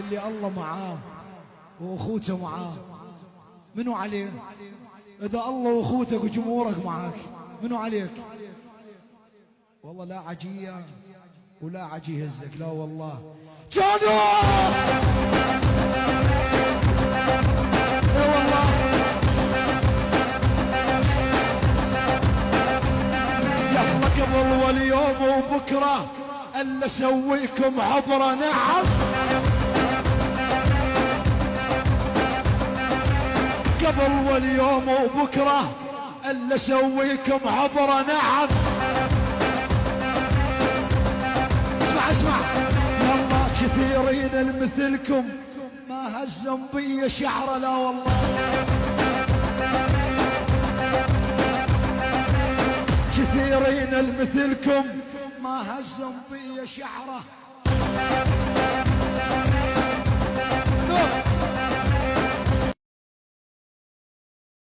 اللي الله معاه واخوته معاه منو عليه؟ اذا الله واخوتك وجمهورك معاك منو عليك؟ والله لا عجيه ولا عجي يهزك، لا والله. جانو اي والله. يلا قبل واليوم وبكره الا اسويكم عبره. نعم قبل واليوم وبكره الا اسويكم عبره. نعم اسمع يلا كثيرين المثلكم ما هزم بي شعره، لا والله. كثيرين المثلكم ما هزم بي شعره.